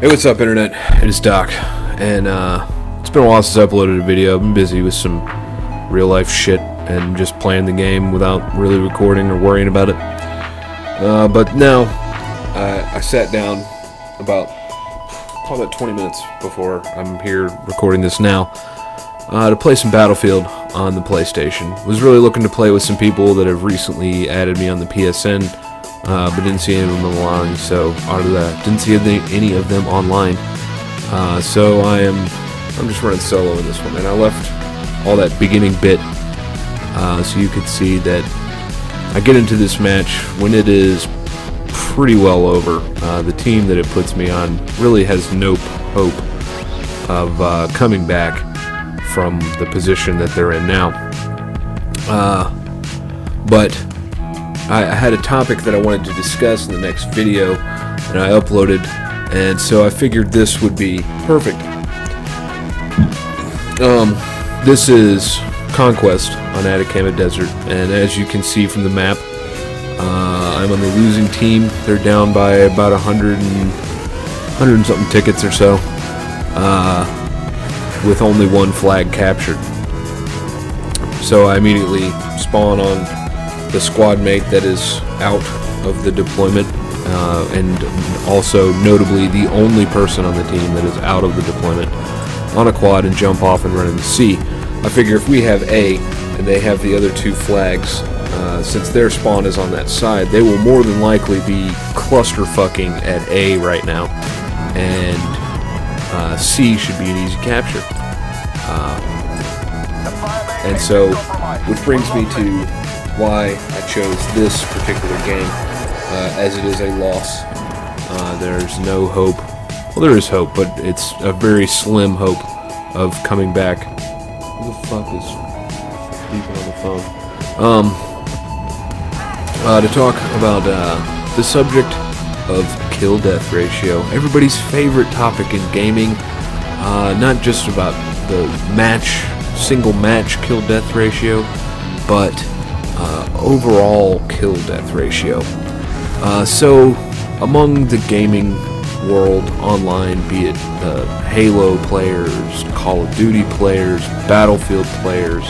Hey, what's up, Internet? It is Doc, and it's been a while since I uploaded a video. I've been busy with some real-life shit and just playing the game without really recording or worrying about it. But now, I sat down probably about 20 minutes before I'm here recording this now, to play some Battlefield on the PlayStation. Was really looking to play with some people that have recently added me on the PSN, but didn't see any of them online, so out of that, didn't see any of them online. So I'm just running solo in this one, and I left all that beginning bit so you could see that I get into this match when it is pretty well over. The team that it puts me on really has no hope of coming back from the position that they're in now. But I had a topic that I wanted to discuss in the next video, and I uploaded, and so I figured this would be perfect. This is Conquest on Atacama Desert, and as you can see from the map, I'm on the losing team. They're down by about 100 and something tickets or so, with only one flag captured. So I immediately spawn on the squad mate that is out of the deployment, and also notably the only person on the team that is out of the deployment, on a quad, and jump off and run into C. I figure if we have A and they have the other two flags, since their spawn is on that side, they will more than likely be cluster fucking at A right now, and C should be an easy capture. And so, which brings me to why I chose this particular game, as it is a loss. There's no hope. Well, there is hope, but it's a very slim hope of coming back. Who the fuck is beeping on the phone? To talk about the subject of kill-death ratio. Everybody's favorite topic in gaming. Not just about the single match kill-death ratio, but overall kill-death ratio. So, among the gaming world online, be it Halo players, Call of Duty players, Battlefield players,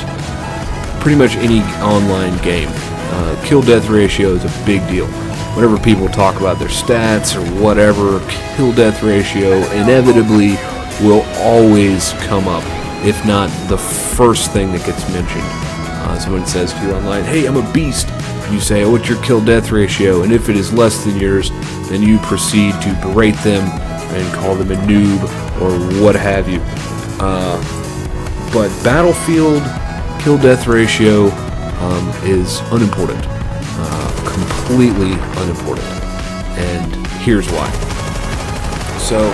pretty much any online game, kill-death ratio is a big deal. Whenever people talk about their stats or whatever, kill-death ratio inevitably will always come up, if not the first thing that gets mentioned. Someone says to you online, "Hey, I'm a beast." You say, "Oh, what's your kill-death ratio?" And if it is less than yours, then you proceed to berate them and call them a noob or what have you. But Battlefield kill-death ratio is unimportant. Completely unimportant. And here's why. So,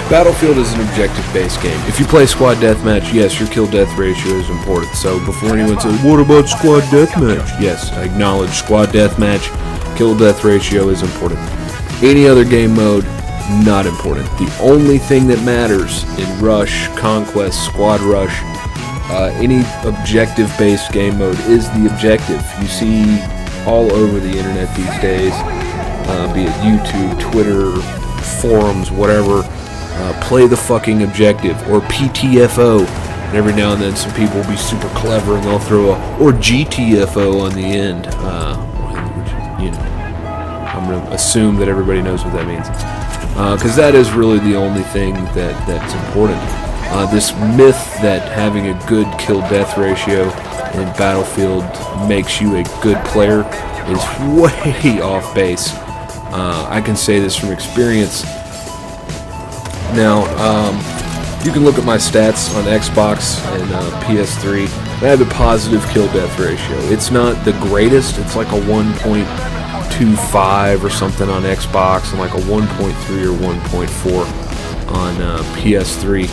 Battlefield is an objective-based game. If you play squad deathmatch, yes, your kill-death ratio is important. So before anyone says, "What about squad deathmatch?" Yes, I acknowledge squad deathmatch, kill-death ratio is important. Any other game mode, not important. The only thing that matters in Rush, Conquest, Squad Rush, any objective-based game mode is the objective. You see all over the internet these days, be it YouTube, Twitter, forums, whatever, play the fucking objective, or PTFO, and every now and then some people will be super clever and they'll throw or GTFO on the end, which, I'm going to assume that everybody knows what that means, because that is really the only thing that's important. This myth that having a good kill-death ratio in Battlefield makes you a good player is way off base. I can say this from experience. Now, you can look at my stats on Xbox and PS3. I have a positive kill-death ratio. It's not the greatest. It's like a 1.25 or something on Xbox, and like a 1.3 or 1.4 on PS3.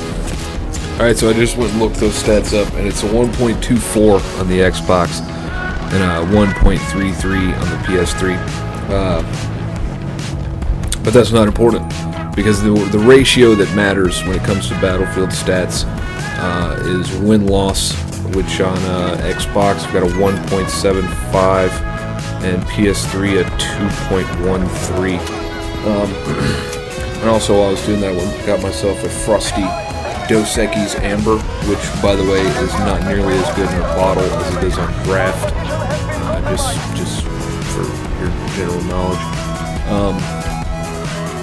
Alright, so I just went and looked those stats up, and it's a 1.24 on the Xbox and a 1.33 on the PS3. But that's not important, because the ratio that matters when it comes to Battlefield stats is win-loss, which on Xbox we've got a 1.75 and PS3 a 2.13. also while I was doing that, I got myself a frosty Dos Equis Amber, which, by the way, is not nearly as good in a bottle as it is on draft. Just for your general knowledge.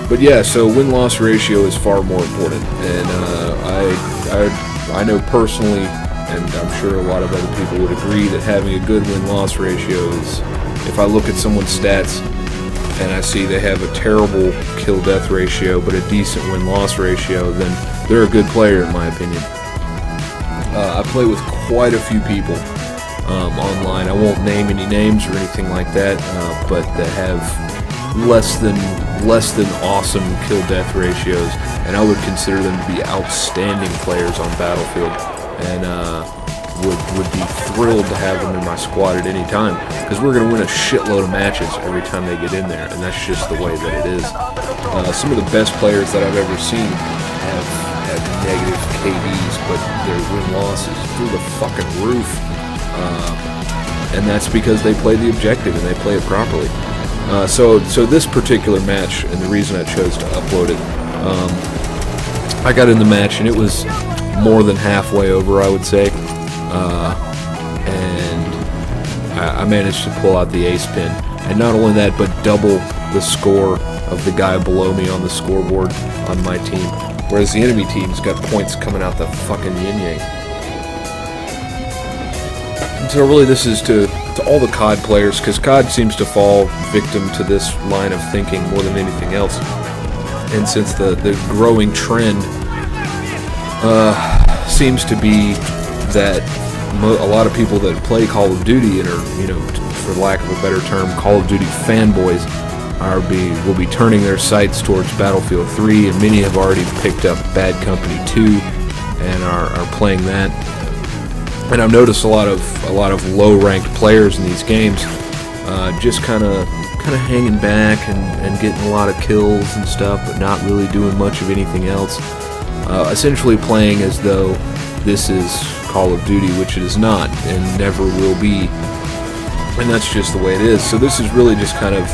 But yeah, so win-loss ratio is far more important, and I know personally, and I'm sure a lot of other people would agree, that having a good win-loss ratio is, if I look at someone's stats and I see they have a terrible kill-death ratio but a decent win-loss ratio, then they're a good player in my opinion. I play with quite a few people online. I won't name any names or anything like that, but that have less than awesome kill-death ratios, and I would consider them to be outstanding players on Battlefield, and would be thrilled to have them in my squad at any time, because we're going to win a shitload of matches every time they get in there, and that's just the way that it is. Some of the best players that I've ever seen have negative KDs, but their win-loss is through the fucking roof, and that's because they play the objective and they play it properly. So this particular match, and the reason I chose to upload it, I got in the match and it was more than halfway over, I would say, and I managed to pull out the ace pin, and not only that, but double the score of the guy below me on the scoreboard on my team, whereas the enemy team's got points coming out the fucking yin-yang. So really this is to all the COD players, because COD seems to fall victim to this line of thinking more than anything else. And since the growing trend seems to be that a lot of people that play Call of Duty and are, for lack of a better term, Call of Duty fanboys, will be turning their sights towards Battlefield 3, and many have already picked up Bad Company 2 and are playing that. And I've noticed a lot of low-ranked players in these games just kind of hanging back and getting a lot of kills and stuff, but not really doing much of anything else. Essentially playing as though this is Call of Duty, which it is not and never will be. And that's just the way it is. So this is really just kind of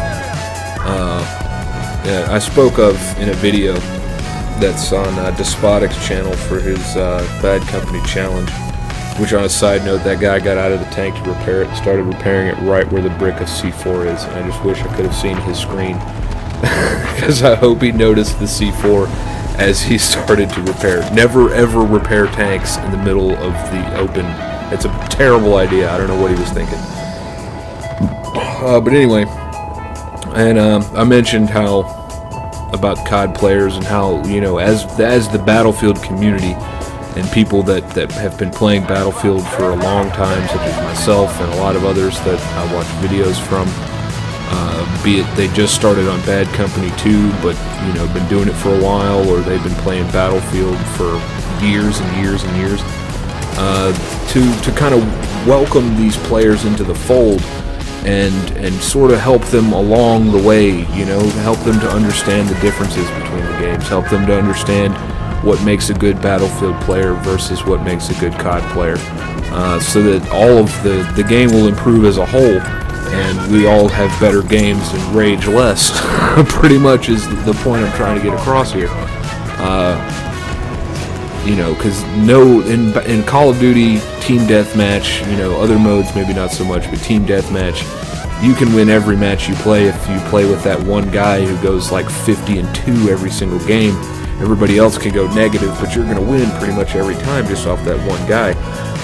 I spoke of in a video that's on Despotic's channel for his Bad Company Challenge. Which, on a side note, that guy got out of the tank to repair it and started repairing it right where the brick of C4 is. And I just wish I could have seen his screen, because I hope he noticed the C4 as he started to repair. Never ever repair tanks in the middle of the open. It's a terrible idea. I don't know what he was thinking. But anyway, and I mentioned about COD players and how, as the Battlefield community and people that have been playing Battlefield for a long time, such as myself and a lot of others that I watch videos from, be it they just started on Bad Company 2, but been doing it for a while, or they've been playing Battlefield for years and years and years, to kind of welcome these players into the fold and sort of help them along the way, help them to understand the differences between the games, help them to understand what makes a good Battlefield player versus what makes a good COD player, so that all of the game will improve as a whole, and we all have better games and rage less. Pretty much is the point I'm trying to get across here. Because in Call of Duty Team Deathmatch, other modes maybe not so much, but Team Deathmatch, you can win every match you play if you play with that one guy who goes like 50-2 every single game. Everybody else can go negative, but you're going to win pretty much every time just off that one guy.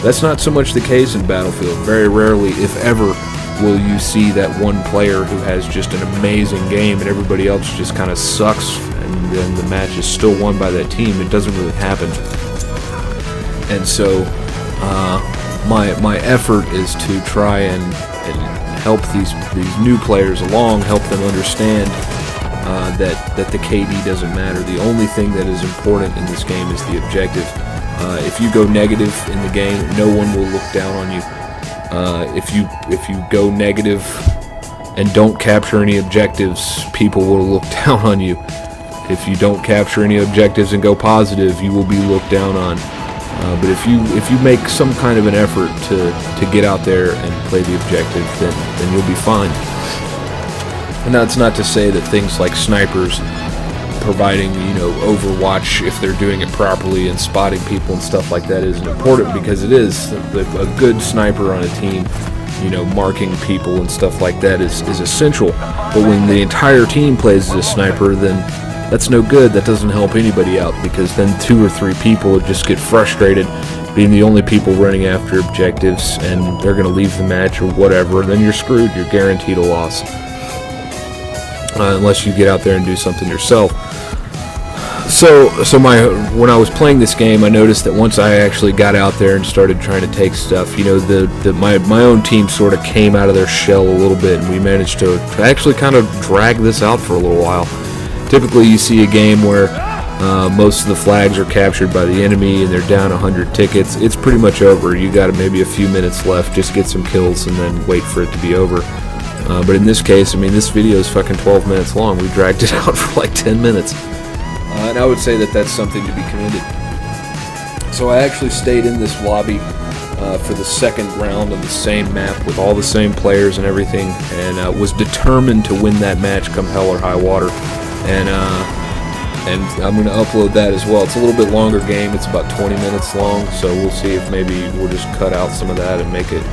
That's not so much the case in Battlefield. Very rarely, if ever, will you see that one player who has just an amazing game and everybody else just kind of sucks, and then the match is still won by that team. It doesn't really happen. And so my effort is to try and help these new players along, help them understand that the KD doesn't matter. The only thing that is important in this game is the objective. If you go negative in the game, no one will look down on you. If you go negative and don't capture any objectives, people will look down on you. If you don't capture any objectives and go positive, you will be looked down on. But if you make some kind of an effort to get out there and play the objective, then you'll be fine. And that's not to say that things like snipers providing, overwatch if they're doing it properly, and spotting people and stuff like that is important, because it is a good sniper on a team. Marking people and stuff like that is essential. But when the entire team plays as a sniper, then that's no good. That doesn't help anybody out, because then 2 or 3 people would just get frustrated being the only people running after objectives, and they're going to leave the match or whatever. Then you're screwed. You're guaranteed a loss. Unless you get out there and do something yourself. So when I was playing this game, I noticed that once I actually got out there and started trying to take stuff, my own team sort of came out of their shell a little bit, and we managed to actually kind of drag this out for a little while. Typically, you see a game where most of the flags are captured by the enemy and they're down 100 tickets. It's pretty much over. You got maybe a few minutes left, just get some kills and then wait for it to be over. But in this case, this video is fucking 12 minutes long. We dragged it out for like 10 minutes. And I would say that that's something to be commended. So I actually stayed in this lobby for the second round on the same map with all the same players and everything, and was determined to win that match come hell or high water. And I'm going to upload that as well. It's a little bit longer game. It's about 20 minutes long, so we'll see if maybe we'll just cut out some of that and make it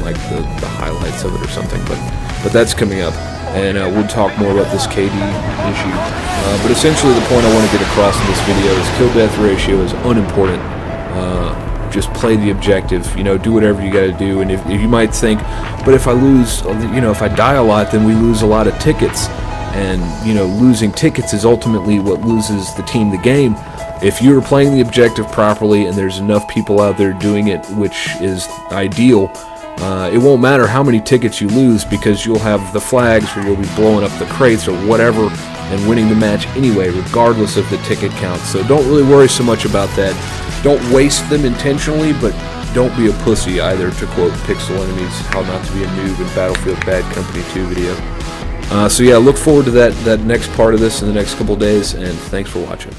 like the highlights of it or something. But that's coming up. And we'll talk more about this KD issue. But essentially the point I want to get across in this video is kill-death ratio is unimportant. Just play the objective, do whatever you got to do. And if you might think, but if I lose, if I die a lot, then we lose a lot of tickets. And, losing tickets is ultimately what loses the team the game. If you're playing the objective properly and there's enough people out there doing it, which is ideal, it won't matter how many tickets you lose, because you'll have the flags, or you'll be blowing up the crates or whatever and winning the match anyway, regardless of the ticket count. So don't really worry so much about that. Don't waste them intentionally, but don't be a pussy either, to quote Pixel Enemies, How Not to Be a Noob in Battlefield Bad Company 2 video. So yeah, look forward to that next part of this in the next couple days, and thanks for watching.